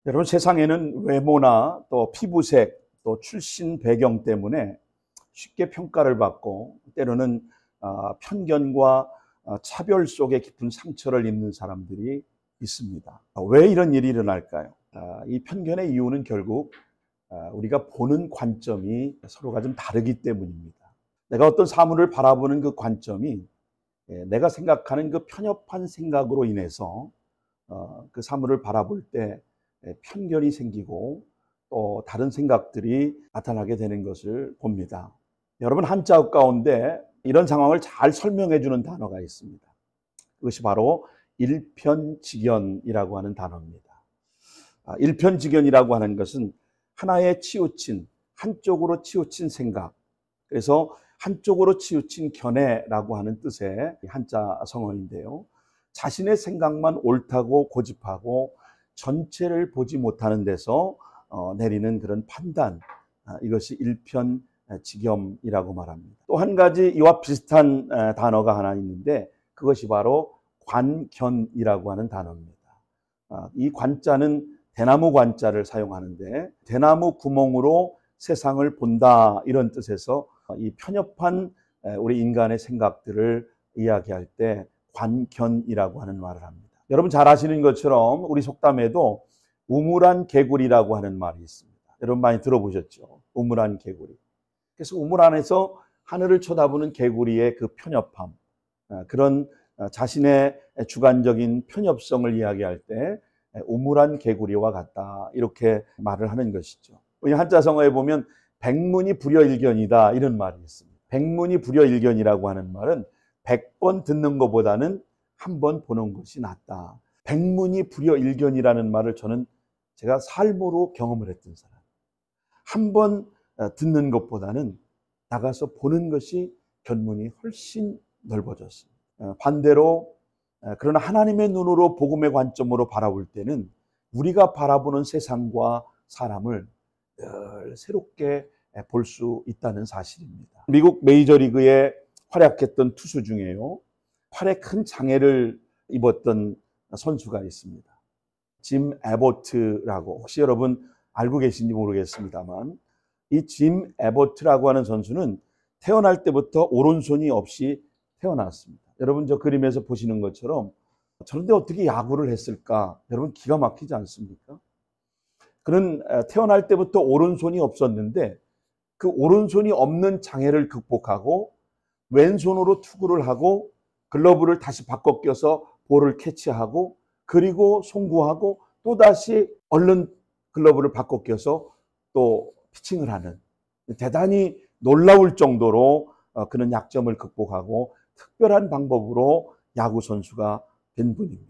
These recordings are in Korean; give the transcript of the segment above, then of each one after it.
여러분, 세상에는 외모나 또 피부색, 또 출신 배경 때문에 쉽게 평가를 받고 때로는 편견과 차별 속에 깊은 상처를 입는 사람들이 있습니다. 왜 이런 일이 일어날까요? 이 편견의 이유는 결국 우리가 보는 관점이 서로가 좀 다르기 때문입니다. 내가 어떤 사물을 바라보는 그 관점이 내가 생각하는 그 편협한 생각으로 인해서 그 사물을 바라볼 때 편견이 생기고 또 다른 생각들이 나타나게 되는 것을 봅니다. 여러분, 한자어 가운데 이런 상황을 잘 설명해 주는 단어가 있습니다. 그것이 바로 일편직연이라고 하는 단어입니다. 일편직연이라고 하는 것은 하나에 치우친, 한쪽으로 치우친 생각, 그래서 한쪽으로 치우친 견해라고 하는 뜻의 한자 성어인데요. 자신의 생각만 옳다고 고집하고 전체를 보지 못하는 데서 내리는 그런 판단, 이것이 일편직염이라고 말합니다. 또 한 가지 이와 비슷한 단어가 하나 있는데 그것이 바로 관견이라고 하는 단어입니다. 이 관자는 대나무 관자를 사용하는데 대나무 구멍으로 세상을 본다, 이런 뜻에서 이 편협한 우리 인간의 생각들을 이야기할 때 관견이라고 하는 말을 합니다. 여러분 잘 아시는 것처럼 우리 속담에도 우물안 개구리라고 하는 말이 있습니다. 여러분 많이 들어보셨죠? 우물안 개구리. 그래서 우물 안에서 하늘을 쳐다보는 개구리의 그 편협함, 그런 자신의 주관적인 편협성을 이야기할 때 우물안 개구리와 같다, 이렇게 말을 하는 것이죠. 한자성어에 보면 백문이 불여일견이다, 이런 말이 있습니다. 백문이 불여일견이라고 하는 말은 100번 듣는 것보다는 한 번 보는 것이 낫다. 백문이 불여일견이라는 말을 제가 삶으로 경험을 했던 사람. 한 번 듣는 것보다는 나가서 보는 것이 견문이 훨씬 넓어졌습니다. 반대로 그러나 하나님의 눈으로 복음의 관점으로 바라볼 때는 우리가 바라보는 세상과 사람을 늘 새롭게 볼 수 있다는 사실입니다. 미국 메이저리그에 활약했던 투수 중에요, 팔에 큰 장애를 입었던 선수가 있습니다. 짐 에버트라고, 혹시 여러분 알고 계신지 모르겠습니다만 이 짐 에버트라고 하는 선수는 태어날 때부터 오른손이 없이 태어났습니다. 여러분 저 그림에서 보시는 것처럼 저런데 어떻게 야구를 했을까? 여러분 기가 막히지 않습니까? 그는 태어날 때부터 오른손이 없었는데 그 오른손이 없는 장애를 극복하고 왼손으로 투구를 하고 글러브를 다시 바꿔 껴서 볼을 캐치하고 그리고 송구하고 또다시 얼른 글러브를 바꿔 껴서 또 피칭을 하는, 대단히 놀라울 정도로 그는 약점을 극복하고 특별한 방법으로 야구 선수가 된 분입니다.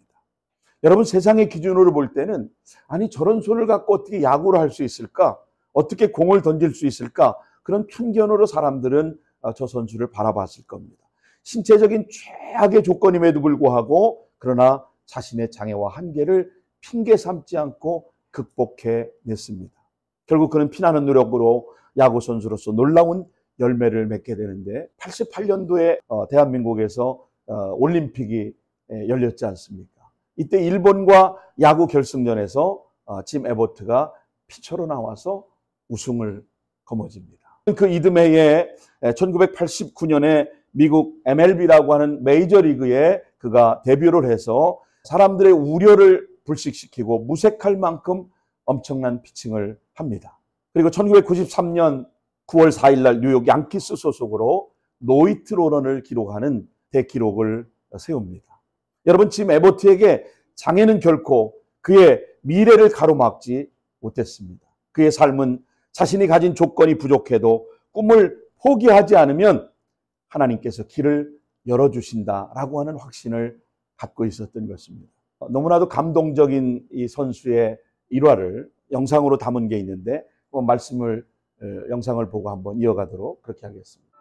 여러분, 세상의 기준으로 볼 때는 아니 저런 손을 갖고 어떻게 야구를 할 수 있을까? 어떻게 공을 던질 수 있을까? 그런 편견으로 사람들은 저 선수를 바라봤을 겁니다. 신체적인 최악의 조건임에도 불구하고 그러나 자신의 장애와 한계를 핑계 삼지 않고 극복해냈습니다. 결국 그는 피나는 노력으로 야구 선수로서 놀라운 열매를 맺게 되는데 88년도에 대한민국에서 올림픽이 열렸지 않습니까? 이때 일본과 야구 결승전에서 짐 에버트가 피처로 나와서 우승을 거머쥡니다. 그 이듬해에 1989년에 미국 MLB라고 하는 메이저리그에 그가 데뷔를 해서 사람들의 우려를 불식시키고 무색할 만큼 엄청난 피칭을 합니다. 그리고 1993년 9월 4일 날 뉴욕 양키스 소속으로 노히트 런을 기록하는 대기록을 세웁니다. 여러분, 짐 에버트에게 장애는 결코 그의 미래를 가로막지 못했습니다. 그의 삶은 자신이 가진 조건이 부족해도 꿈을 포기하지 않으면 하나님께서 길을 열어주신다라고 하는 확신을 갖고 있었던 것입니다. 너무나도 감동적인 이 선수의 일화를 영상으로 담은 게 있는데 영상을 보고 한번 이어가도록 그렇게 하겠습니다.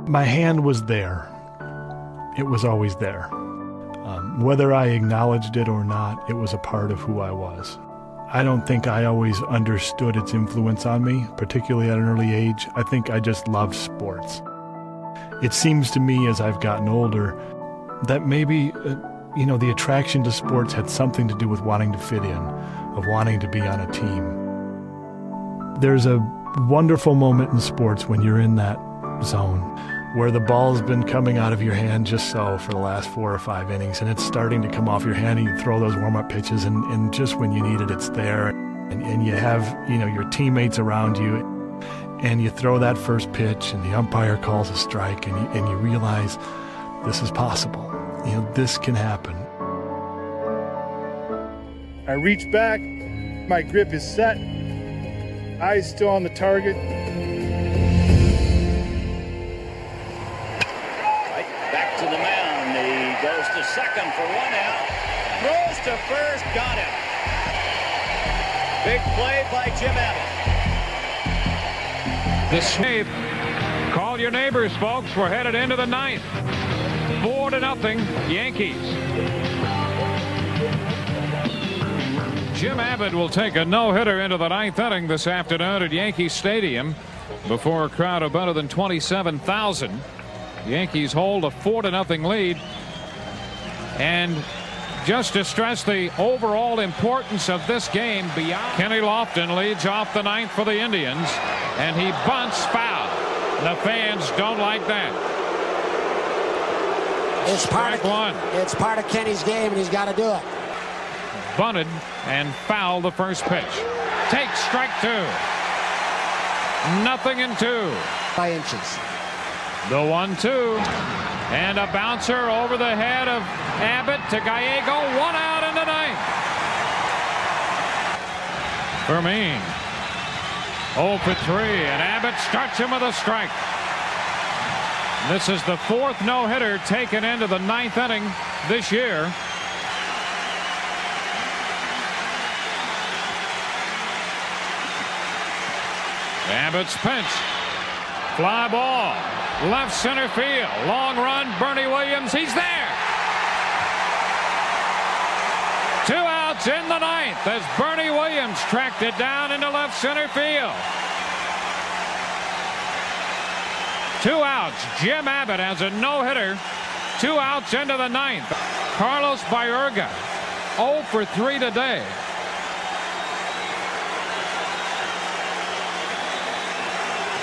My hand was there. It was always there. Whether I acknowledged it or not, it was a part of who I was. I don't think I always understood its influence on me, particularly at an early age. I think I just loved sports. It seems to me as I've gotten older that maybe You know, the attraction to sports had something to do with wanting to fit in, of wanting to be on a team. There's a wonderful moment in sports when you're in that zone where the ball's been coming out of your hand just so for the last 4 or 5 innings, and it's starting to come off your hand, and you throw those warm-up pitches, and just when you need it, it's there. And you have, you know, your teammates around you, and you throw that first pitch, and the umpire calls a strike, and you realize this is possible. You know, this can happen. I reach back, my grip is set, eyes still on the target. Right back to the mound. He goes to second for 1 out. Throws to first, got it. Big play by Jim Abbott. This eighth. Call your neighbors, folks. We're headed into the 9th. 4-0 Yankees. Jim Abbott will take a no-hitter into the 9th inning this afternoon at Yankee Stadium before a crowd of better than 27,000. Yankees hold a 4-0 lead. And just to stress the overall importance of this game beyond, Kenny Lofton leads off the 9th for the Indians, and he bunts foul. The fans don't like that. It's part of Kenny's game, and he's got to do it. Bunted and fouled the first pitch. Takes strike 2. 0-2. By inches. The 1-2. And a bouncer over the head of Abbott to Gallego. 1 out in the 9th. Fermin. 0 for 3. And Abbott starts him with a strike. This is the 4th no-hitter taken into the 9th inning this year. Abbott's pinch. Fly ball. Left center field. Long run. Bernie Williams. He's there. 2 outs in the 9th as Bernie Williams tracked it down into left center field. 2 outs. Jim Abbott has a no-hitter. 2 outs into the 9th. Carlos Baerga 0 for 3 today.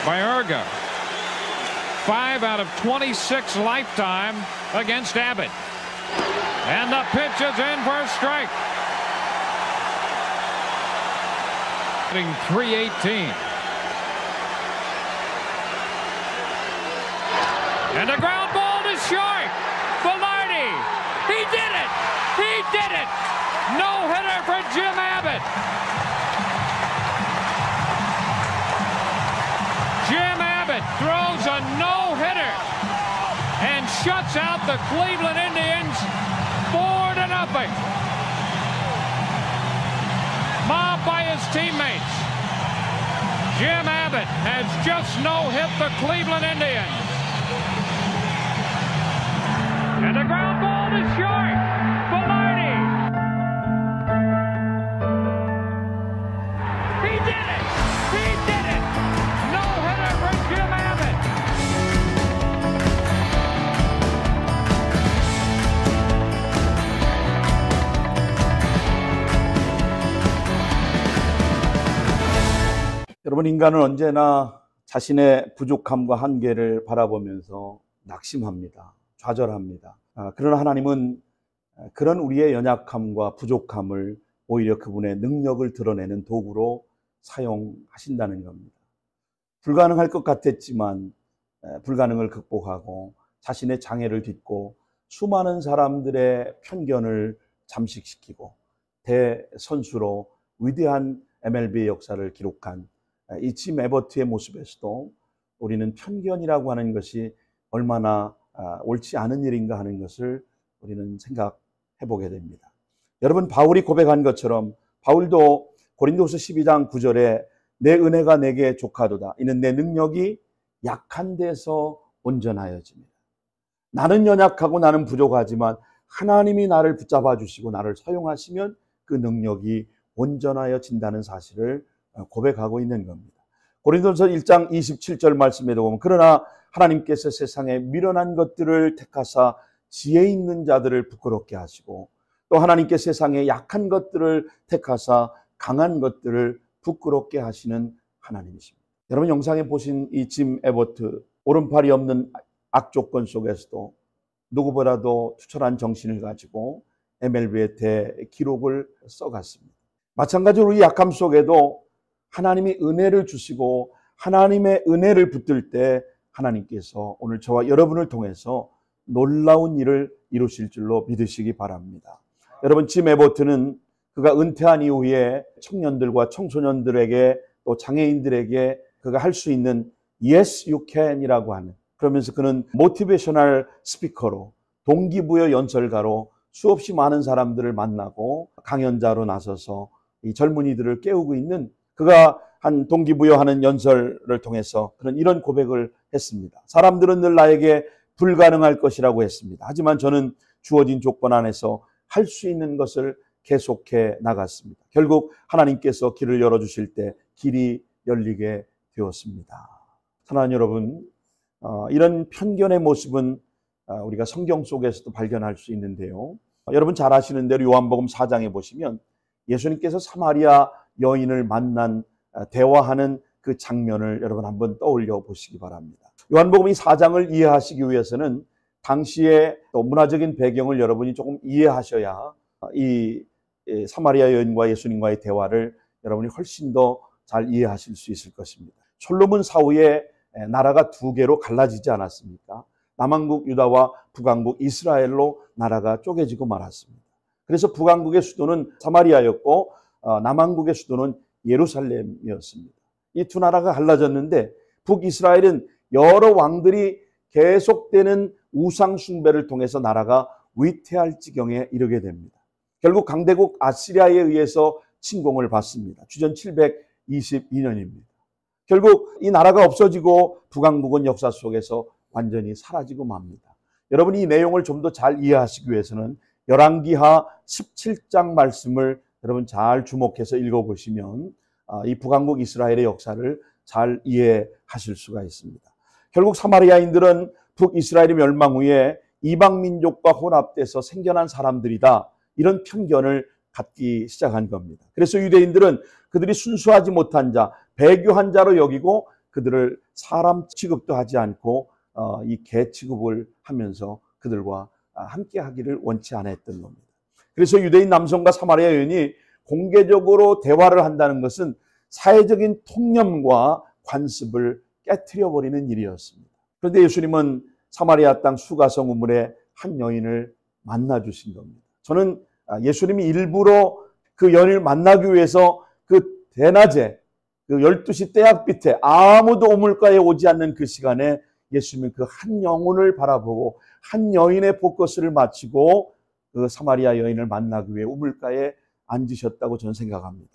Baerga 5 out of 26 lifetime against Abbott. And the pitch is in for a strike. Hitting .318. And a ground ball to short. Velarde. He did it. He did it. No hitter for Jim Abbott. Jim Abbott throws a no-hitter and shuts out the Cleveland Indians 4-0. Mobbed by his teammates. Jim Abbott has just no-hit the Cleveland Indians. And the ground ball is short. Velarde. He did it. He did it. No hitter for Jim Abbott. 여러분, 인간은 언제나 자신의 부족함과 한계를 바라보면서 낙심합니다. 좌절합니다. 그러나 하나님은 그런 우리의 연약함과 부족함을 오히려 그분의 능력을 드러내는 도구로 사용하신다는 겁니다. 불가능할 것 같았지만 불가능을 극복하고 자신의 장애를 딛고 수많은 사람들의 편견을 잠식시키고 대선수로 위대한 MLB의 역사를 기록한 이 짐 에버트의 모습에서도 우리는 편견이라고 하는 것이 얼마나 옳지 않은 일인가 하는 것을 우리는 생각해 보게 됩니다. 여러분, 바울이 고백한 것처럼 바울도 고린도서 12장 9절에 내 은혜가 내게 족하도다. 이는 내 능력이 약한 데서 온전하여집니다. 나는 연약하고 나는 부족하지만 하나님이 나를 붙잡아 주시고 나를 사용하시면 그 능력이 온전하여진다는 사실을 고백하고 있는 겁니다. 고린도서 1장 27절 말씀에도 보면 그러나 하나님께서 세상에 미련한 것들을 택하사 지혜 있는 자들을 부끄럽게 하시고 또 하나님께 세상의 약한 것들을 택하사 강한 것들을 부끄럽게 하시는 하나님이십니다. 여러분 영상에 보신 이 짐 에버트, 오른팔이 없는 악조건 속에서도 누구보다도 투철한 정신을 가지고 MLB의 대기록을 써갔습니다. 마찬가지로 이 약함 속에도 하나님이 은혜를 주시고 하나님의 은혜를 붙들 때 하나님께서 오늘 저와 여러분을 통해서 놀라운 일을 이루실 줄로 믿으시기 바랍니다. 여러분 짐 에버트는 그가 은퇴한 이후에 청년들과 청소년들에게 또 장애인들에게 그가 할 수 있는 Yes, you can 이라고 하는, 그러면서 그는 모티베이셔널 스피커로 동기부여 연설가로 수없이 많은 사람들을 만나고 강연자로 나서서 이 젊은이들을 깨우고 있는, 그가 한 동기부여하는 연설을 통해서 그는 이런 고백을 했습니다. 사람들은 늘 나에게 불가능할 것이라고 했습니다. 하지만 저는 주어진 조건 안에서 할 수 있는 것을 계속해 나갔습니다. 결국 하나님께서 길을 열어주실 때 길이 열리게 되었습니다. 사랑하는 여러분, 이런 편견의 모습은 우리가 성경 속에서도 발견할 수 있는데요. 여러분 잘 아시는 대로 요한복음 4장에 보시면 예수님께서 사마리아 여인을 만난 대화하는 그 장면을 여러분 한번 떠올려 보시기 바랍니다. 요한복음 이 4장을 이해하시기 위해서는 당시의 또 문화적인 배경을 여러분이 조금 이해하셔야 이 사마리아 여인과 예수님과의 대화를 여러분이 훨씬 더 잘 이해하실 수 있을 것입니다. 솔로몬 사후에 나라가 두 개로 갈라지지 않았습니까? 남왕국 유다와 북왕국 이스라엘로 나라가 쪼개지고 말았습니다. 그래서 북왕국의 수도는 사마리아였고 남왕국의 수도는 예루살렘이었습니다. 이 두 나라가 갈라졌는데 북이스라엘은 여러 왕들이 계속되는 우상 숭배를 통해서 나라가 위태할 지경에 이르게 됩니다. 결국 강대국 아시리아에 의해서 침공을 받습니다. 주전 722년입니다. 결국 이 나라가 없어지고 북왕국은 역사 속에서 완전히 사라지고 맙니다. 여러분이 이 내용을 좀 더 잘 이해하시기 위해서는 열왕기하 17장 말씀을 여러분 잘 주목해서 읽어보시면 이 북왕국 이스라엘의 역사를 잘 이해하실 수가 있습니다. 결국 사마리아인들은 북이스라엘의 멸망 후에 이방 민족과 혼합돼서 생겨난 사람들이다, 이런 편견을 갖기 시작한 겁니다. 그래서 유대인들은 그들이 순수하지 못한 자, 배교한 자로 여기고 그들을 사람 취급도 하지 않고 이 개 취급을 하면서 그들과 함께 하기를 원치 않았던 겁니다. 그래서 유대인 남성과 사마리아 여인이 공개적으로 대화를 한다는 것은 사회적인 통념과 관습을 깨트려버리는 일이었습니다. 그런데 예수님은 사마리아 땅 수가성 우물에 한 여인을 만나주신 겁니다. 저는 예수님이 일부러 그 여인을 만나기 위해서 그 대낮에 그 12시 때약빛에 아무도 우물가에 오지 않는 그 시간에 예수님은 그 한 영혼을 바라보고 한 여인의 복것을 마치고 그 사마리아 여인을 만나기 위해 우물가에 앉으셨다고 저는 생각합니다.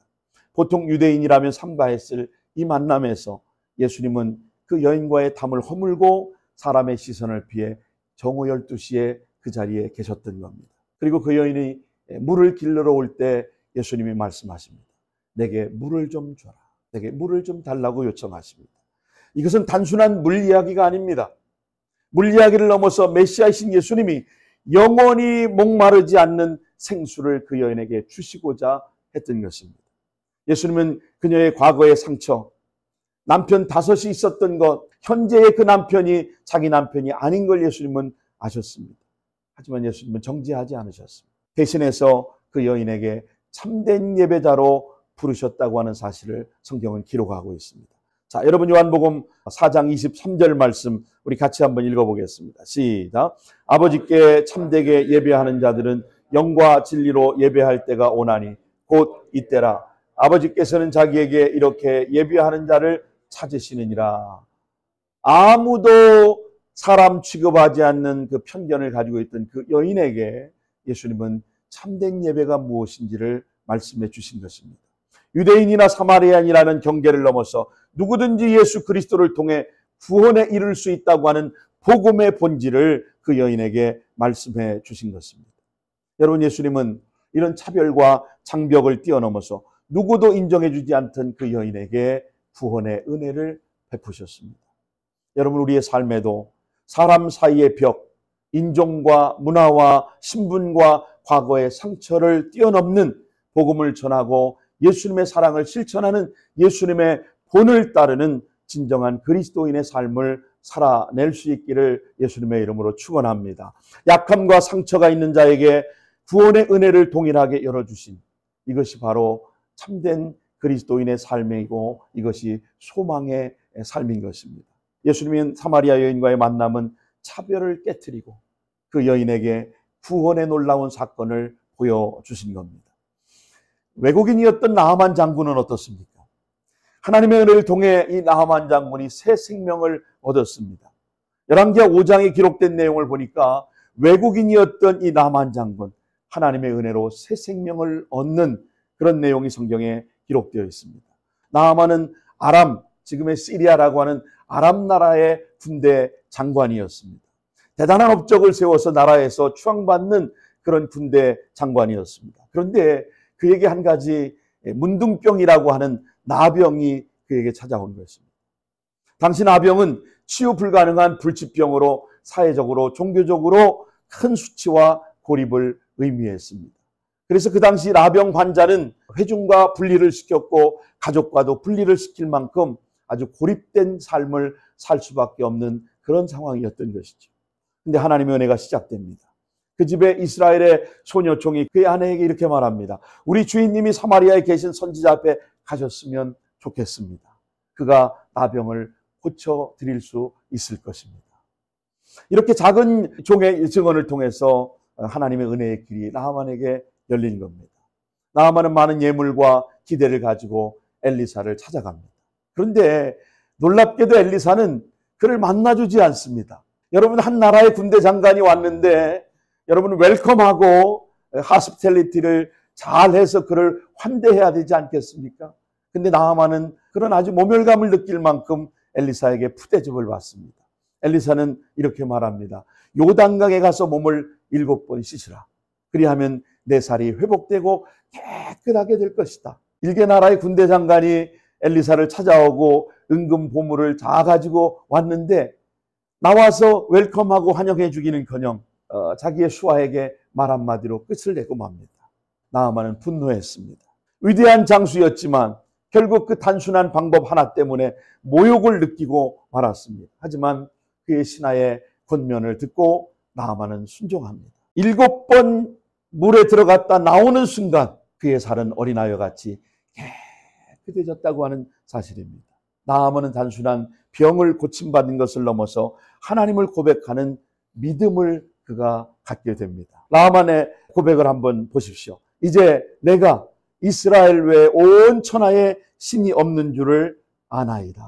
보통 유대인이라면 삼가했을 이 만남에서 예수님은 그 여인과의 담을 허물고 사람의 시선을 피해 정오 12시에 그 자리에 계셨던 겁니다. 그리고 그 여인이 물을 길러러 올 때 예수님이 말씀하십니다. 내게 물을 좀 줘라. 내게 물을 좀 달라고 요청하십니다. 이것은 단순한 물 이야기가 아닙니다. 물 이야기를 넘어서 메시아이신 예수님이 영원히 목마르지 않는 생수를 그 여인에게 주시고자 했던 것입니다. 예수님은 그녀의 과거의 상처, 남편 5이 있었던 것, 현재의 그 남편이 자기 남편이 아닌 걸 예수님은 아셨습니다. 하지만 예수님은 정죄하지 않으셨습니다. 대신해서 그 여인에게 참된 예배자로 부르셨다고 하는 사실을 성경은 기록하고 있습니다. 자, 여러분 요한복음 4장 23절 말씀 우리 같이 한번 읽어보겠습니다. 시작. 아버지께 참되게 예배하는 자들은 영과 진리로 예배할 때가 오나니 곧 이때라. 아버지께서는 자기에게 이렇게 예배하는 자를 찾으시느니라. 아무도 사람 취급하지 않는 그 편견을 가지고 있던 그 여인에게 예수님은 참된 예배가 무엇인지를 말씀해 주신 것입니다. 유대인이나 사마리아인이라는 경계를 넘어서 누구든지 예수 그리스도를 통해 구원에 이를 수 있다고 하는 복음의 본질을 그 여인에게 말씀해 주신 것입니다. 여러분, 예수님은 이런 차별과 장벽을 뛰어넘어서 누구도 인정해 주지 않던 그 여인에게 구원의 은혜를 베푸셨습니다. 여러분, 우리의 삶에도 사람 사이의 벽, 인종과 문화와 신분과 과거의 상처를 뛰어넘는 복음을 전하고 예수님의 사랑을 실천하는 예수님의 본을 따르는 진정한 그리스도인의 삶을 살아낼 수 있기를 예수님의 이름으로 축원합니다. 약함과 상처가 있는 자에게 구원의 은혜를 동일하게 열어주신 이것이 바로 참된 그리스도인의 삶이고 이것이 소망의 삶인 것입니다. 예수님은 사마리아 여인과의 만남은 차별을 깨트리고 그 여인에게 구원의 놀라운 사건을 보여주신 겁니다. 외국인이었던 나하만 장군은 어떻습니까? 하나님의 은혜를 통해 이 나하만 장군이 새 생명을 얻었습니다. 열왕기하 5장에 기록된 내용을 보니까 외국인이었던 이 나하만 장군, 하나님의 은혜로 새 생명을 얻는 그런 내용이 성경에 기록되어 있습니다. 나하만은 아람, 지금의 시리아라고 하는 아람 나라의 군대 장관이었습니다. 대단한 업적을 세워서 나라에서 추앙받는 그런 군대 장관이었습니다. 그런데 그에게 한 가지 문둥병이라고 하는 나병이 그에게 찾아온 것입니다. 당시 나병은 치유 불가능한 불치병으로 사회적으로 종교적으로 큰 수치와 고립을 의미했습니다. 그래서 그 당시 나병 환자는 회중과 분리를 시켰고 가족과도 분리를 시킬 만큼 아주 고립된 삶을 살 수밖에 없는 그런 상황이었던 것이죠. 근데 하나님의 은혜가 시작됩니다. 그 집에 이스라엘의 소녀종이 그의 아내에게 이렇게 말합니다. 우리 주인님이 사마리아에 계신 선지자 앞에 가셨으면 좋겠습니다. 그가 나병을 고쳐드릴 수 있을 것입니다. 이렇게 작은 종의 증언을 통해서 하나님의 은혜의 길이 나하만에게 열린 겁니다. 나하만은 많은 예물과 기대를 가지고 엘리사를 찾아갑니다. 그런데 놀랍게도 엘리사는 그를 만나주지 않습니다. 여러분, 한 나라의 군대 장관이 왔는데 여러분 웰컴하고 하스피텔리티를 잘해서 그를 환대해야 되지 않겠습니까? 근데 나하만은 그런 아주 모멸감을 느낄 만큼 엘리사에게 푸대접을 받습니다. 엘리사는 이렇게 말합니다. 요단강에 가서 몸을 7번 씻으라. 그리하면 내 살이 회복되고 깨끗하게 될 것이다. 일개 나라의 군대 장관이 엘리사를 찾아오고 은금 보물을 다 가지고 왔는데 나와서 웰컴하고 환영해 주기는커녕 자기의 수하에게 말 한마디로 끝을 내고 맙니다. 나하만은 분노했습니다. 위대한 장수였지만 결국 그 단순한 방법 하나 때문에 모욕을 느끼고 말았습니다. 하지만 그의 신하의 권면을 듣고 나하만은 순종합니다. 7번 물에 들어갔다 나오는 순간 그의 살은 어린아이와 같이 깨끗해졌다고 하는 사실입니다. 나하만은 단순한 병을 고침받은 것을 넘어서 하나님을 고백하는 믿음을 그가 갖게 됩니다. 나하만의 고백을 한번 보십시오. 이제 내가 이스라엘 외에 온 천하에 신이 없는 줄을 아나이다.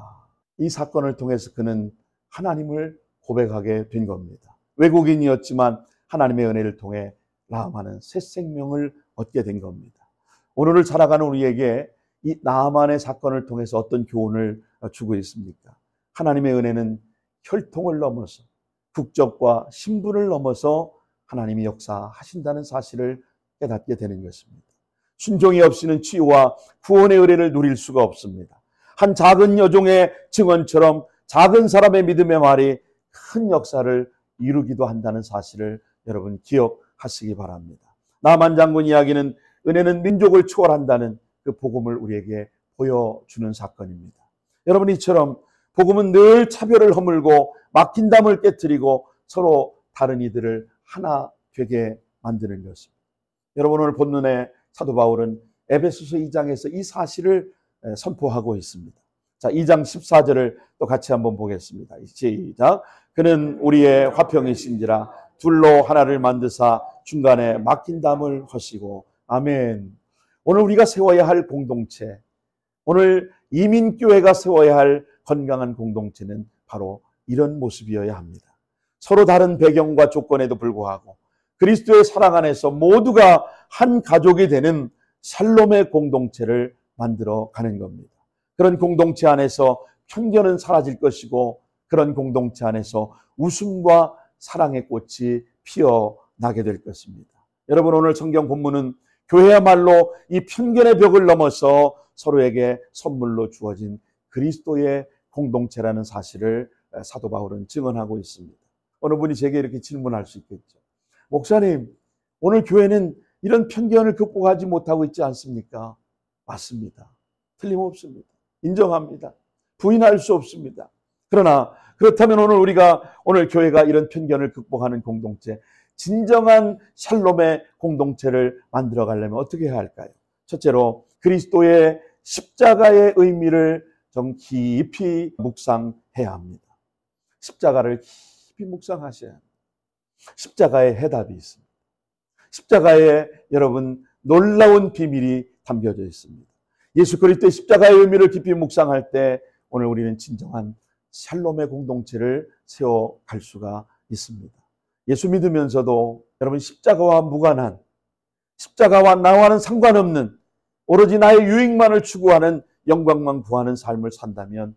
이 사건을 통해서 그는 하나님을 고백하게 된 겁니다. 외국인이었지만 하나님의 은혜를 통해 나하만은 새 생명을 얻게 된 겁니다. 오늘을 살아가는 우리에게 이 나하만의 사건을 통해서 어떤 교훈을 주고 있습니까? 하나님의 은혜는 혈통을 넘어서 국적과 신분을 넘어서 하나님이 역사하신다는 사실을 깨닫게 되는 것입니다. 순종이 없이는 치유와 구원의 은혜를 누릴 수가 없습니다. 한 작은 여종의 증언처럼 작은 사람의 믿음의 말이 큰 역사를 이루기도 한다는 사실을 여러분 기억하시기 바랍니다. 나하만 장군 이야기는 은혜는 민족을 초월한다는 그 복음을 우리에게 보여주는 사건입니다. 여러분, 이처럼 복음은 늘 차별을 허물고 막힌 담을 깨트리고 서로 다른 이들을 하나 되게 만드는 것입니다. 여러분, 오늘 본문에 사도 바울은 에베소서 2장에서 이 사실을 선포하고 있습니다. 자, 2장 14절을 또 같이 한번 보겠습니다. 시작. 그는 우리의 화평이신지라 둘로 하나를 만드사 중간에 막힌 담을 허시고. 아멘. 오늘 우리가 세워야 할 공동체, 오늘 이민교회가 세워야 할 건강한 공동체는 바로 이런 모습이어야 합니다. 서로 다른 배경과 조건에도 불구하고 그리스도의 사랑 안에서 모두가 한 가족이 되는 샬롬의 공동체를 만들어 가는 겁니다. 그런 공동체 안에서 편견은 사라질 것이고 그런 공동체 안에서 웃음과 사랑의 꽃이 피어나게 될 것입니다. 여러분, 오늘 성경 본문은 교회야말로 이 편견의 벽을 넘어서 서로에게 선물로 주어진 그리스도의 공동체라는 사실을 사도 바울은 증언하고 있습니다. 어느 분이 제게 이렇게 질문할 수 있겠죠. 목사님, 오늘 교회는 이런 편견을 극복하지 못하고 있지 않습니까? 맞습니다. 틀림없습니다. 인정합니다. 부인할 수 없습니다. 그러나 그렇다면 오늘 교회가 이런 편견을 극복하는 공동체, 진정한 샬롬의 공동체를 만들어 가려면 어떻게 해야 할까요? 첫째로 그리스도의 십자가의 의미를 좀 깊이 묵상해야 합니다. 십자가를 깊이 묵상하셔야 합니다. 십자가의 해답이 있습니다. 십자가에 여러분 놀라운 비밀이 담겨져 있습니다. 예수 그리스도의 십자가의 의미를 깊이 묵상할 때 오늘 우리는 진정한 샬롬의 공동체를 세워갈 수가 있습니다. 예수 믿으면서도 여러분 십자가와 무관한, 십자가와 나와는 상관없는 오로지 나의 유익만을 추구하는, 영광만 구하는 삶을 산다면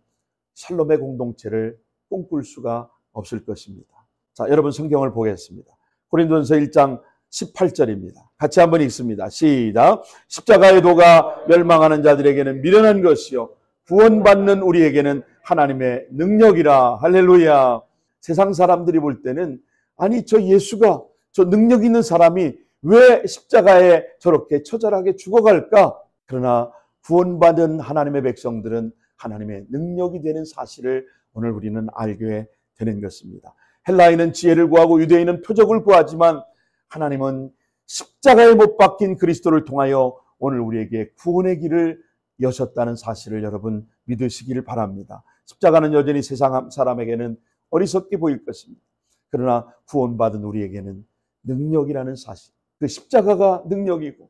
샬롬의 공동체를 꿈꿀 수가 없을 것입니다. 자, 여러분 성경을 보겠습니다. 고린도전서 1장 18절입니다. 같이 한번 읽습니다. 시작. 십자가의 도가 멸망하는 자들에게는 미련한 것이요 구원받는 우리에게는 하나님의 능력이라. 할렐루야. 세상 사람들이 볼 때는 아니 저 예수가, 저 능력 있는 사람이 왜 십자가에 저렇게 처절하게 죽어갈까? 그러나 구원받은 하나님의 백성들은 하나님의 능력이 되는 사실을 오늘 우리는 알게 되는 것입니다. 헬라인은 지혜를 구하고 유대인은 표적을 구하지만 하나님은 십자가에 못 박힌 그리스도를 통하여 오늘 우리에게 구원의 길을 여셨다는 사실을 여러분 믿으시기를 바랍니다. 십자가는 여전히 세상 사람에게는 어리석게 보일 것입니다. 그러나 구원받은 우리에게는 능력이라는 사실, 그 십자가가 능력이고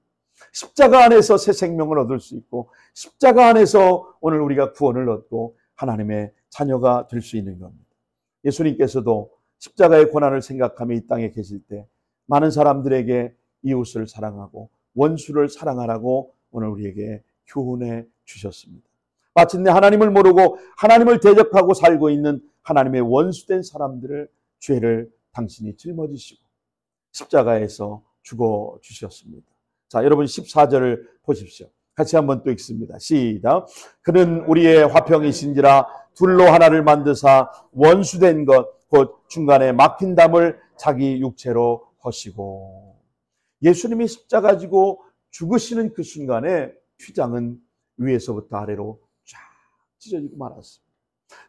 십자가 안에서 새 생명을 얻을 수 있고 십자가 안에서 오늘 우리가 구원을 얻고 하나님의 자녀가 될 수 있는 겁니다. 예수님께서도 십자가의 고난을 생각하며 이 땅에 계실 때 많은 사람들에게 이웃을 사랑하고 원수를 사랑하라고 오늘 우리에게 교훈해 주셨습니다. 마침내 하나님을 모르고 하나님을 대적하고 살고 있는 하나님의 원수된 사람들을, 죄를 당신이 짊어지시고 십자가에서 죽어주셨습니다. 자, 여러분 14절을 보십시오. 같이 한번 또 읽습니다. 시작. 그는 우리의 화평이신지라 둘로 하나를 만드사 원수된 것 곧 중간에 막힌 담을 자기 육체로 허시고. 예수님이 십자가 지고 죽으시는 그 순간에 휘장은 위에서부터 아래로 쫙 찢어지고 말았습니다.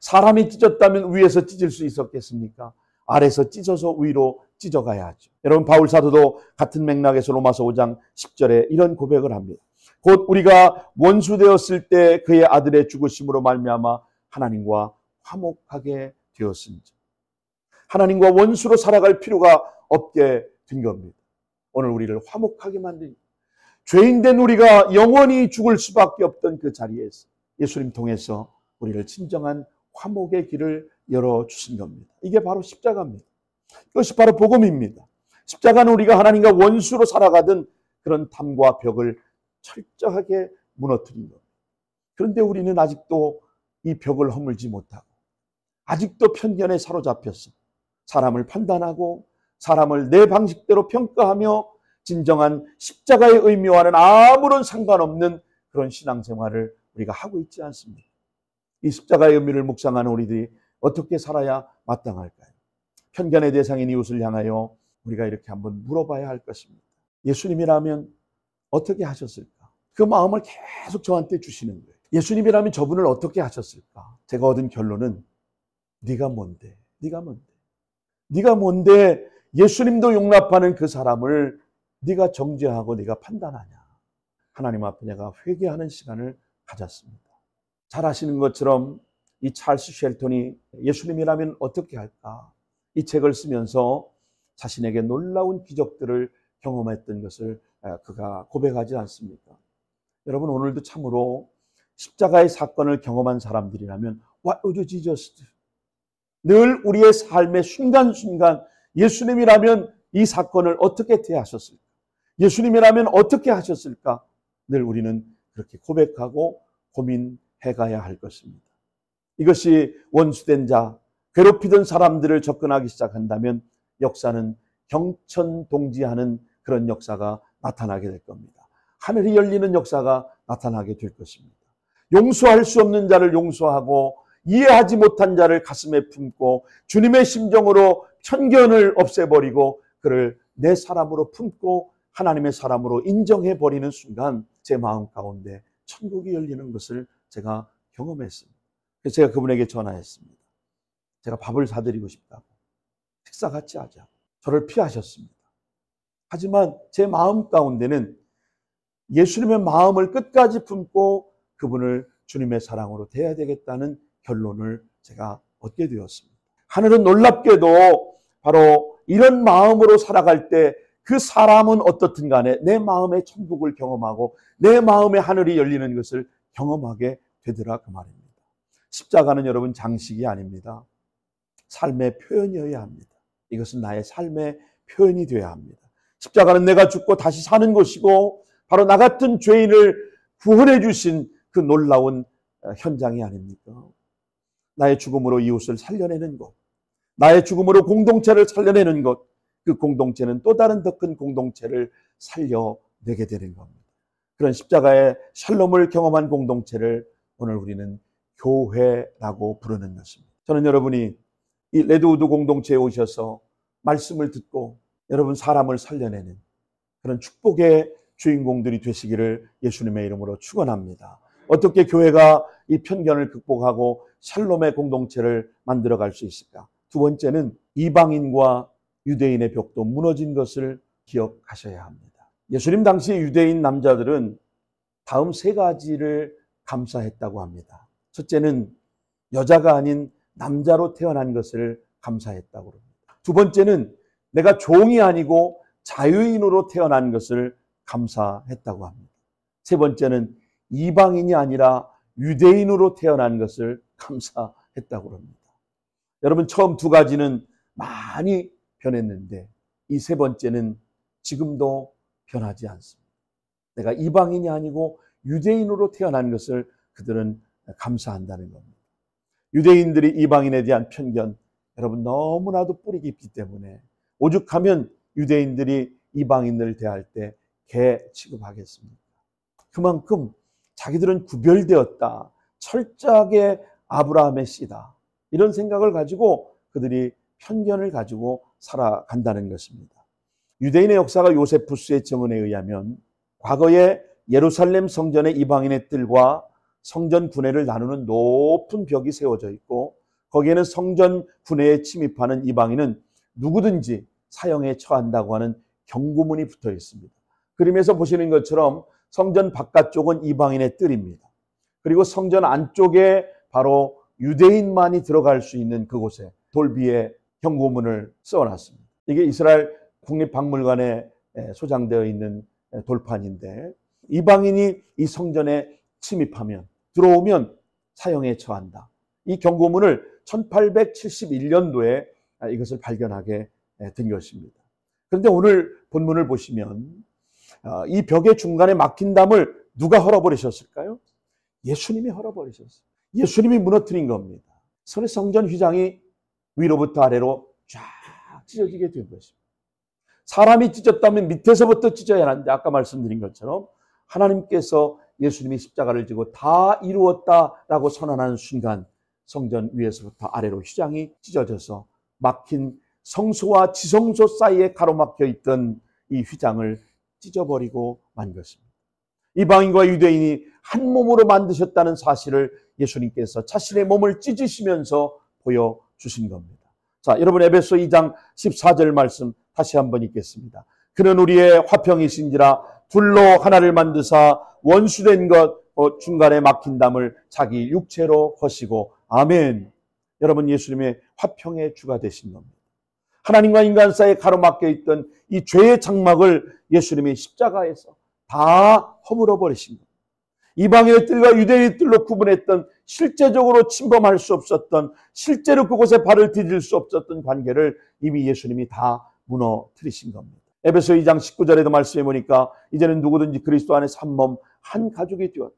사람이 찢었다면 위에서 찢을 수 있었겠습니까? 아래서 찢어서 위로 찢어가야죠. 여러분 바울 사도도 같은 맥락에서 로마서 5장 10절에 이런 고백을 합니다. 곧 우리가 원수 되었을 때 그의 아들의 죽으심으로 말미암아 하나님과 화목하게 되었은지. 하나님과 원수로 살아갈 필요가 없게 된 겁니다. 오늘 우리를 화목하게 만든, 죄인된 우리가 영원히 죽을 수밖에 없던 그 자리에서 예수님 통해서 우리를 진정한 화목의 길을 열어주신 겁니다. 이게 바로 십자가입니다. 이것이 바로 복음입니다. 십자가는 우리가 하나님과 원수로 살아가던 그런 담과 벽을 철저하게 무너뜨린 겁니다. 그런데 우리는 아직도 이 벽을 허물지 못하고 아직도 편견에 사로잡혀서 사람을 판단하고 사람을 내 방식대로 평가하며 진정한 십자가의 의미와는 아무런 상관없는 그런 신앙생활을 우리가 하고 있지 않습니다. 이 십자가의 의미를 묵상하는 우리들이 어떻게 살아야 마땅할까요? 편견의 대상인 이웃을 향하여 우리가 이렇게 한번 물어봐야 할 것입니다. 예수님이라면 어떻게 하셨을까? 그 마음을 계속 저한테 주시는 거예요. 예수님이라면 저분을 어떻게 하셨을까? 제가 얻은 결론은 네가 뭔데? 네가 뭔데? 네가 뭔데 예수님도 용납하는 그 사람을 네가 정죄하고 네가 판단하냐? 하나님 앞에 내가 회개하는 시간을 가졌습니다. 잘 아시는 것처럼 이 찰스 쉘턴이 예수님이라면 어떻게 할까? 이 책을 쓰면서 자신에게 놀라운 기적들을 경험했던 것을 그가 고백하지 않습니까? 여러분 오늘도 참으로 십자가의 사건을 경험한 사람들이라면 What would Jesus do? 늘 우리의 삶의 순간순간 예수님이라면 이 사건을 어떻게 대하셨을까? 예수님이라면 어떻게 하셨을까? 늘 우리는 그렇게 고백하고 고민해가야 할 것입니다. 이것이 원수된 자, 괴롭히던 사람들을 접근하기 시작한다면 역사는 경천동지하는 그런 역사가 나타나게 될 겁니다. 하늘이 열리는 역사가 나타나게 될 것입니다. 용서할 수 없는 자를 용서하고 이해하지 못한 자를 가슴에 품고 주님의 심정으로 편견을 없애버리고 그를 내 사람으로 품고 하나님의 사람으로 인정해버리는 순간 제 마음 가운데 천국이 열리는 것을 제가 경험했습니다. 그래서 제가 그분에게 전화했습니다. 제가 밥을 사드리고 싶다고. 식사 같이 하자. 저를 피하셨습니다. 하지만 제 마음 가운데는 예수님의 마음을 끝까지 품고 그분을 주님의 사랑으로 대해야 되겠다는 결론을 제가 얻게 되었습니다. 하늘은 놀랍게도 바로 이런 마음으로 살아갈 때 그 사람은 어떻든 간에 내 마음의 천국을 경험하고 내 마음의 하늘이 열리는 것을 경험하게 되더라 그 말입니다. 십자가는 여러분 장식이 아닙니다. 삶의 표현이어야 합니다. 이것은 나의 삶의 표현이 되어야 합니다. 십자가는 내가 죽고 다시 사는 것이고 바로 나 같은 죄인을 구원해 주신 그 놀라운 현장이 아닙니까? 나의 죽음으로 이웃을 살려내는 것, 나의 죽음으로 공동체를 살려내는 것, 그 공동체는 또 다른 더 큰 공동체를 살려내게 되는 겁니다. 그런 십자가의 샬롬을 경험한 공동체를 오늘 우리는 교회라고 부르는 것입니다. 저는 여러분이 이 레드우드 공동체에 오셔서 말씀을 듣고 여러분 사람을 살려내는 그런 축복의 주인공들이 되시기를 예수님의 이름으로 축원합니다. 어떻게 교회가 이 편견을 극복하고 샬롬의 공동체를 만들어갈 수 있을까? 두 번째는 이방인과 유대인의 벽도 무너진 것을 기억하셔야 합니다. 예수님 당시 유대인 남자들은 다음 세 가지를 감사했다고 합니다. 첫째는 여자가 아닌 남자로 태어난 것을 감사했다고 합니다. 두 번째는 내가 종이 아니고 자유인으로 태어난 것을 감사했다고 합니다. 세 번째는 이방인이 아니라 유대인으로 태어난 것을 감사했다고 합니다. 여러분 처음 두 가지는 많이 변했는데 이 세 번째는 지금도 변하지 않습니다. 내가 이방인이 아니고 유대인으로 태어난 것을 그들은 감사한다는 겁니다. 유대인들이 이방인에 대한 편견 여러분 너무나도 뿌리 깊기 때문에 오죽하면 유대인들이 이방인을 대할 때 개 취급하겠습니까? 그만큼 자기들은 구별되었다. 철저하게 아브라함의 씨다. 이런 생각을 가지고 그들이 편견을 가지고 살아간다는 것입니다. 유대인의 역사가 요세푸스의 증언에 의하면 과거에 예루살렘 성전의 이방인의 뜰과 성전 군회를 나누는 높은 벽이 세워져 있고 거기에는 성전 군회에 침입하는 이방인은 누구든지 사형에 처한다고 하는 경고문이 붙어 있습니다. 그림에서 보시는 것처럼 성전 바깥쪽은 이방인의 뜰입니다. 그리고 성전 안쪽에 바로 유대인만이 들어갈 수 있는 그곳에 돌비에 경고문을 써놨습니다. 이게 이스라엘 국립박물관에 소장되어 있는 돌판인데 이방인이 이 성전에 침입하면 들어오면 사형에 처한다. 이 경고문을 1871년도에 이것을 발견하게 된 것입니다. 그런데 오늘 본문을 보시면 이 벽의 중간에 막힌 담을 누가 헐어버리셨을까요? 예수님이 헐어버리셨어요. 예수님이 무너뜨린 겁니다. 손에 성전 휘장이 위로부터 아래로 쫙 찢어지게 된 것입니다. 사람이 찢었다면 밑에서부터 찢어야 하는데 아까 말씀드린 것처럼 하나님께서 예수님이 십자가를 지고 다 이루었다라고 선언하는 순간 성전 위에서부터 아래로 휘장이 찢어져서 막힌 성소와 지성소 사이에 가로막혀 있던 이 휘장을 찢어버리고 만 것입니다. 이방인과 유대인이 한 몸으로 만드셨다는 사실을 예수님께서 자신의 몸을 찢으시면서 보여주신 겁니다. 자, 여러분 에베소 2장 14절 말씀 다시 한번 읽겠습니다. 그는 우리의 화평이신지라 둘로 하나를 만드사 원수된 것 중간에 막힌 담을 자기 육체로 허시고 아멘. 여러분 예수님의 화평의 주가 되신 겁니다. 하나님과 인간 사이에 가로막혀 있던 이 죄의 장막을 예수님이 십자가에서 다 허물어 버리신 겁니다. 이방인의 뜰과 유대인의 뜰로 구분했던 실제적으로 침범할 수 없었던 실제로 그곳에 발을 디딜 수 없었던 관계를 이미 예수님이 다 무너뜨리신 겁니다. 에베소 2장 19절에도 말씀해 보니까 이제는 누구든지 그리스도 안에서 한 몸 한 가족이 되었다.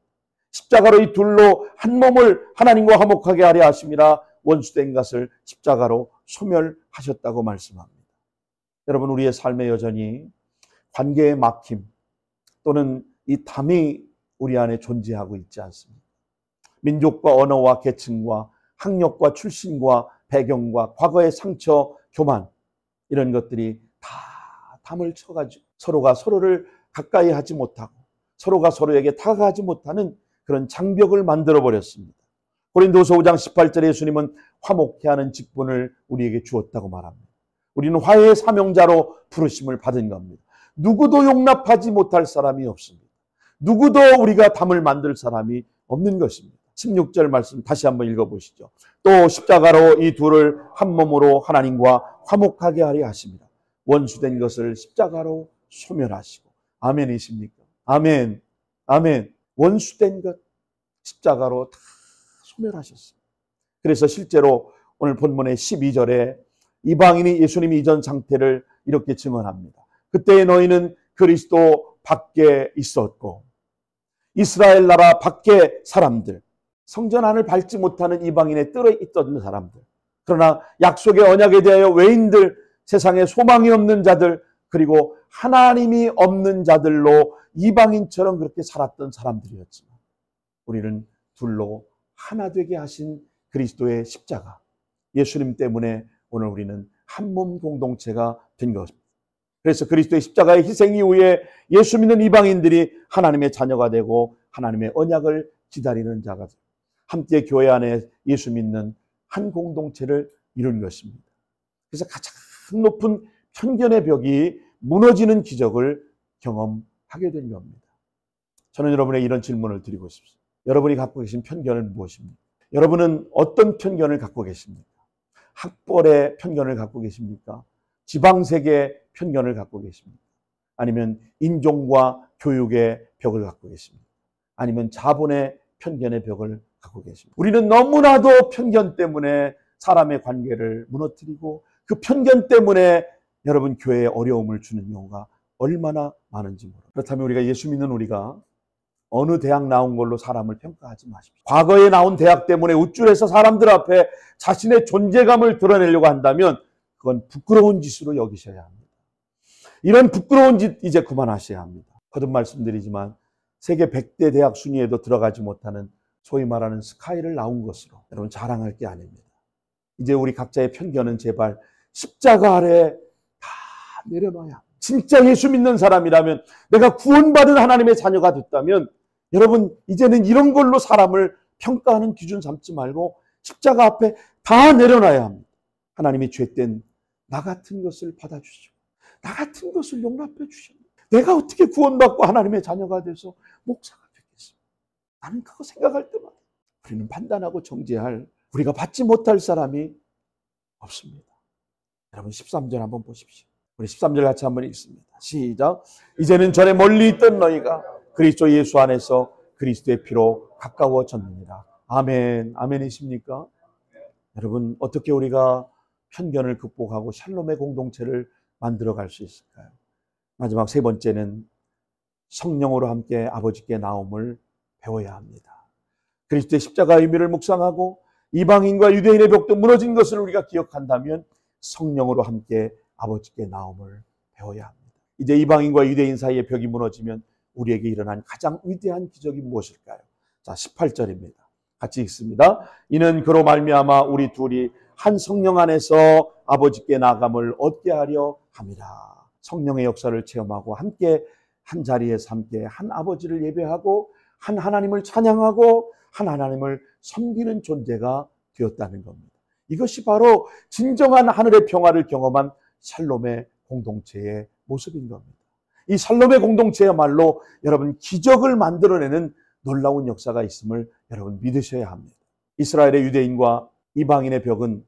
십자가로 이 둘로 한 몸을 하나님과 화목하게 하려 하심이라 원수된 것을 십자가로 소멸하셨다고 말씀합니다. 여러분 우리의 삶에 여전히 관계의 막힘 또는 이 담이 우리 안에 존재하고 있지 않습니다. 민족과 언어와 계층과 학력과 출신과 배경과 과거의 상처, 교만 이런 것들이 다 담을 쳐가지고 서로가 서로를 가까이 하지 못하고 서로가 서로에게 다가가지 못하는 그런 장벽을 만들어 버렸습니다. 고린도서 5장 18절에 예수님은 화목케 하는 직분을 우리에게 주었다고 말합니다. 우리는 화해의 사명자로 부르심을 받은 겁니다. 누구도 용납하지 못할 사람이 없습니다. 누구도 우리가 담을 만들 사람이 없는 것입니다. 16절 말씀 다시 한번 읽어보시죠. 또 십자가로 이 둘을 한 몸으로 하나님과 화목하게 하려 하십니다. 원수된 것을 십자가로 소멸하시고. 아멘이십니까? 아멘. 아멘. 원수된 것 십자가로 다 소멸하셨습니다. 그래서 실제로 오늘 본문의 12절에 이방인이 예수님이 이전 상태를 이렇게 증언합니다. 그때 너희는 그리스도 밖에 있었고 이스라엘 나라 밖에 사람들, 성전 안을 밟지 못하는 이방인에 뜰어 있던 사람들, 그러나 약속의 언약에 대하여 외인들, 세상에 소망이 없는 자들, 그리고 하나님이 없는 자들로 이방인처럼 그렇게 살았던 사람들이었지만 우리는 둘로 하나 되게 하신 그리스도의 십자가, 예수님 때문에 오늘 우리는 한 몸 공동체가 된 것입니다. 그래서 그리스도의 십자가의 희생 이후에 예수 믿는 이방인들이 하나님의 자녀가 되고 하나님의 언약을 기다리는 자가 되고 함께 교회 안에 예수 믿는 한 공동체를 이룬 것입니다. 그래서 가장 높은 편견의 벽이 무너지는 기적을 경험하게 된 겁니다. 저는 여러분에게 이런 질문을 드리고 싶습니다. 여러분이 갖고 계신 편견은 무엇입니까? 여러분은 어떤 편견을 갖고 계십니까? 학벌의 편견을 갖고 계십니까? 지방색의 편견을 갖고 계십니까? 아니면 인종과 교육의 벽을 갖고 계십니까? 아니면 자본의 편견의 벽을 갖고 계십니까? 우리는 너무나도 편견 때문에 사람의 관계를 무너뜨리고 그 편견 때문에 여러분 교회에 어려움을 주는 경우가 얼마나 많은지 모릅니다. 그렇다면 우리가 예수 믿는 우리가 어느 대학 나온 걸로 사람을 평가하지 마십시오. 과거에 나온 대학 때문에 우쭐해서 사람들 앞에 자신의 존재감을 드러내려고 한다면 그건 부끄러운 짓으로 여기셔야 합니다. 이런 부끄러운 짓 이제 그만하셔야 합니다. 거듭 말씀드리지만 세계 100대 대학 순위에도 들어가지 못하는 소위 말하는 스카이를 나온 것으로 여러분 자랑할 게 아닙니다. 이제 우리 각자의 편견은 제발 십자가 아래 다 내려놔야 합니다. 진짜 예수 믿는 사람이라면, 내가 구원받은 하나님의 자녀가 됐다면 여러분 이제는 이런 걸로 사람을 평가하는 기준 삼지 말고 십자가 앞에 다 내려놔야 합니다. 하나님이 죄된 나 같은 것을 받아주시고 나 같은 것을 용납해 주십니다. 내가 어떻게 구원받고 하나님의 자녀가 돼서 목사가 되겠습니까? 나는 그거 생각할 때마다 우리는 판단하고 정죄할, 우리가 받지 못할 사람이 없습니다. 여러분 13절 한번 보십시오. 우리 13절 같이 한번 읽습니다. 시작. 이제는 전에 멀리 있던 너희가 그리스도 예수 안에서 그리스도의 피로 가까워졌느니라. 아멘. 아멘이십니까? 여러분 어떻게 우리가 편견을 극복하고 샬롬의 공동체를 만들어갈 수 있을까요? 마지막 세 번째는 성령으로 함께 아버지께 나옴을 배워야 합니다. 그리스도의 십자가의 의미를 묵상하고 이방인과 유대인의 벽도 무너진 것을 우리가 기억한다면 성령으로 함께 아버지께 나옴을 배워야 합니다. 이제 이방인과 유대인 사이의 벽이 무너지면 우리에게 일어난 가장 위대한 기적이 무엇일까요? 자, 18절입니다. 같이 읽습니다. 이는 그로 말미암아 우리 둘이 한 성령 안에서 아버지께 나감을 얻게 하려 함이라. 성령의 역사를 체험하고 함께 한 자리에서 함께 한 아버지를 예배하고 한 하나님을 찬양하고 한 하나님을 섬기는 존재가 되었다는 겁니다. 이것이 바로 진정한 하늘의 평화를 경험한 샬롬의 공동체의 모습인 겁니다. 이 샬롬의 공동체야말로 여러분 기적을 만들어내는 놀라운 역사가 있음을 여러분 믿으셔야 합니다. 이스라엘의 유대인과 이방인의 벽은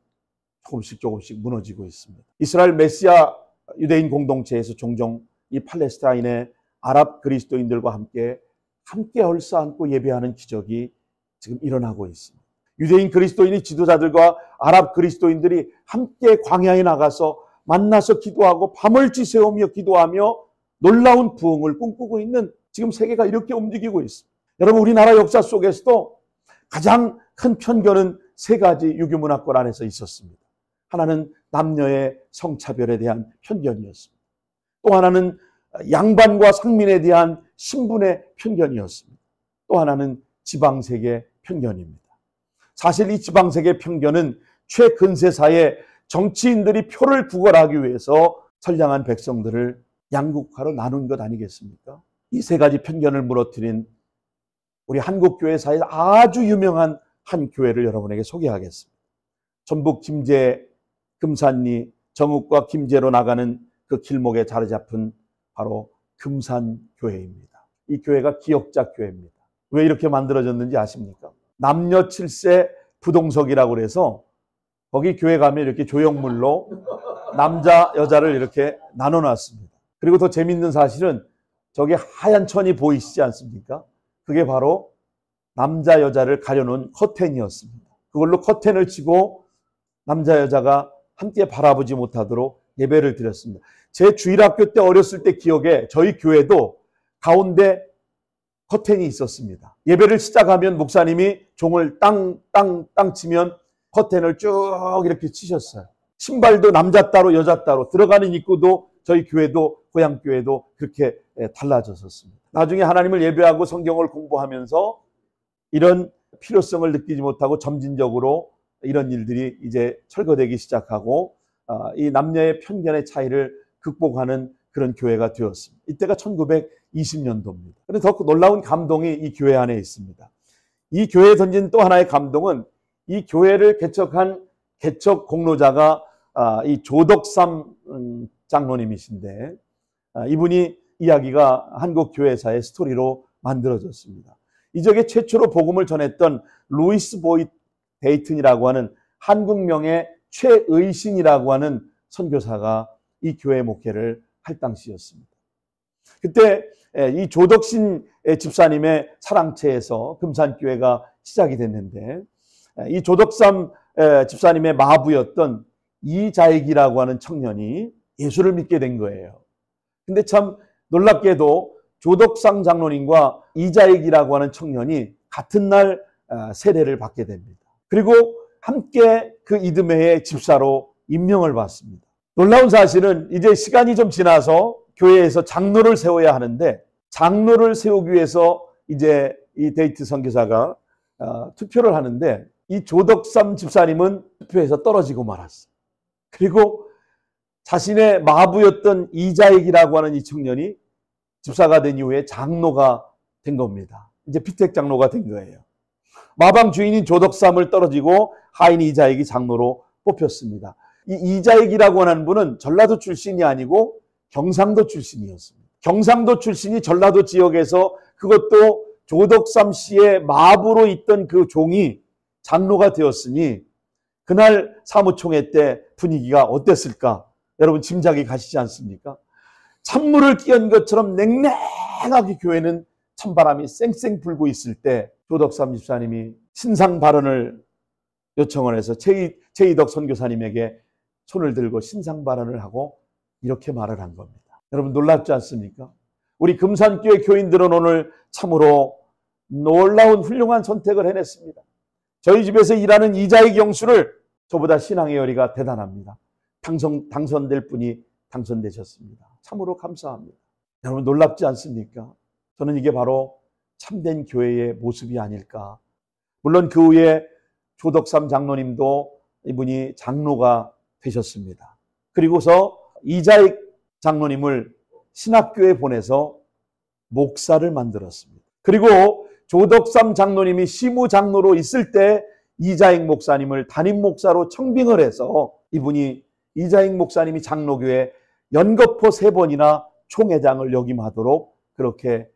조금씩 무너지고 있습니다. 이스라엘 메시아 유대인 공동체에서 종종 이 팔레스타인의 아랍 그리스도인들과 함께 헐싸안고 예배하는 기적이 지금 일어나고 있습니다. 유대인 그리스도인이 지도자들과 아랍 그리스도인들이 함께 광야에 나가서 만나서 기도하고 밤을 지새우며 기도하며 놀라운 부흥을 꿈꾸고 있는 지금 세계가 이렇게 움직이고 있습니다. 여러분 우리나라 역사 속에서도 가장 큰 편견은 세 가지 유교문화권 안에서 있었습니다. 하나는 남녀의 성차별에 대한 편견이었습니다. 또 하나는 양반과 상민에 대한 신분의 편견이었습니다. 또 하나는 지방색의 편견입니다. 사실 이 지방색의 편견은 최근세사에 정치인들이 표를 구걸하기 위해서 선량한 백성들을 양극화로 나눈 것 아니겠습니까? 이 세 가지 편견을 무너뜨린 우리 한국교회사에 아주 유명한 한 교회를 여러분에게 소개하겠습니다. 전북 김제 금산리 정읍과 김제로 나가는 그 길목에 자리 잡은 바로 금산교회입니다. 이 교회가 기역자 교회입니다. 왜 이렇게 만들어졌는지 아십니까? 남녀 7세 부동석이라고 그래서 거기 교회 가면 이렇게 조형물로 남자 여자를 이렇게 나눠놨습니다. 그리고 더 재밌는 사실은 저기 하얀 천이 보이시지 않습니까? 그게 바로 남자 여자를 가려놓은 커튼이었습니다. 그걸로 커튼을 치고 남자 여자가 함께 바라보지 못하도록 예배를 드렸습니다. 제 주일학교 때 어렸을 때 기억에 저희 교회도 가운데 커튼이 있었습니다. 예배를 시작하면 목사님이 종을 땅 치면 커튼을 쭉 이렇게 치셨어요. 신발도 남자 따로 여자 따로, 들어가는 입구도 저희 교회도 고향교회도 그렇게 달라졌었습니다. 나중에 하나님을 예배하고 성경을 공부하면서 이런 필요성을 느끼지 못하고 점진적으로 이런 일들이 이제 철거되기 시작하고 이 남녀의 편견의 차이를 극복하는 그런 교회가 되었습니다. 이때가 1920년도입니다. 그런데 더 놀라운 감동이 이 교회 안에 있습니다. 이 교회에 던진 또 하나의 감동은 이 교회를 개척한 개척 공로자가 이 조덕삼 장로님이신데 이분이 이야기가 한국 교회사의 스토리로 만들어졌습니다. 이적에 최초로 복음을 전했던 루이스 보이 데이튼이라고 하는 한국명의 최의신이라고 하는 선교사가 이 교회 목회를 할 당시였습니다. 그때 이 조덕신 집사님의 사랑채에서 금산교회가 시작이 됐는데 이 조덕삼 집사님의 마부였던 이자익이라고 하는 청년이 예수를 믿게 된 거예요. 근데 참 놀랍게도 조덕상 장로님과 이자익이라고 하는 청년이 같은 날 세례를 받게 됩니다. 그리고 함께 그 이듬해에 집사로 임명을 받습니다. 놀라운 사실은 이제 시간이 좀 지나서 교회에서 장로를 세워야 하는데 장로를 세우기 위해서 이제 이 데이트 선교사가 투표를 하는데 이 조덕삼 집사님은 투표에서 떨어지고 말았어요. 그리고 자신의 마부였던 이자익이라고 하는 이 청년이 집사가 된 이후에 장로가 된 겁니다. 이제 피택 장로가 된 거예요. 마방 주인인 조덕삼을 떨어지고 하인 이자익이 장로로 뽑혔습니다. 이 이자익이라고 하는 분은 전라도 출신이 아니고 경상도 출신이었습니다. 경상도 출신이 전라도 지역에서 그것도 조덕삼 씨의 마부로 있던 그 종이 장로가 되었으니 그날 사무총회 때 분위기가 어땠을까? 여러분 짐작이 가시지 않습니까? 찬물을 끼얹은 것처럼 냉랭하게 교회는 찬바람이 쌩쌩 불고 있을 때 조덕삼 집사님이 신상 발언을 요청을 해서 최이덕 선교사님에게 손을 들고 신상 발언을 하고 이렇게 말을 한 겁니다. 여러분 놀랍지 않습니까? 우리 금산교회 교인들은 오늘 참으로 놀라운 훌륭한 선택을 해냈습니다. 저희 집에서 일하는 이자익 영수를 저보다 신앙의 열의가 대단합니다. 당선될 분이 당선되셨습니다. 참으로 감사합니다. 여러분 놀랍지 않습니까? 저는 이게 바로 참된 교회의 모습이 아닐까. 물론 그 후에 조덕삼 장로님도 이분이 장로가 되셨습니다. 그리고서 이자익 장로님을 신학교에 보내서 목사를 만들었습니다. 그리고 조덕삼 장로님이 시무장로로 있을 때 이자익 목사님을 담임 목사로 청빙을 해서 이분이 이자익 목사님이 장로교회 연거포 3번이나 총회장을 역임하도록 그렇게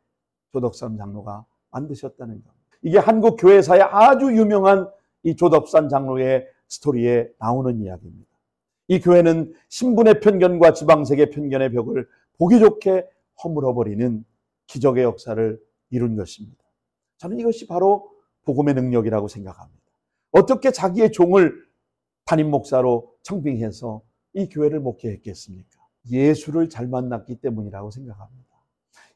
조덕삼 장로가 만드셨다는 겁니다. 이게 한국 교회사의 아주 유명한 이 조덕삼 장로의 스토리에 나오는 이야기입니다. 이 교회는 신분의 편견과 지방색의 편견의 벽을 보기 좋게 허물어버리는 기적의 역사를 이룬 것입니다. 저는 이것이 바로 복음의 능력이라고 생각합니다. 어떻게 자기의 종을 담임 목사로 청빙해서 이 교회를 목회했겠습니까? 예수를 잘 만났기 때문이라고 생각합니다.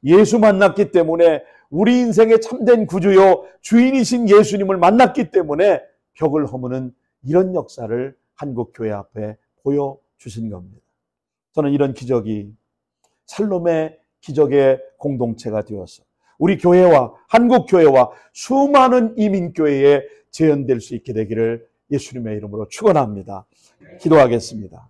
예수 만났기 때문에 우리 인생의 참된 구주요 주인이신 예수님을 만났기 때문에 벽을 허무는 이런 역사를 한국 교회 앞에 보여주신 겁니다. 저는 이런 기적이 살롬의 기적의 공동체가 되어서 우리 교회와 한국 교회와 수많은 이민교회에 재현될 수 있게 되기를 예수님의 이름으로 축원합니다. 기도하겠습니다.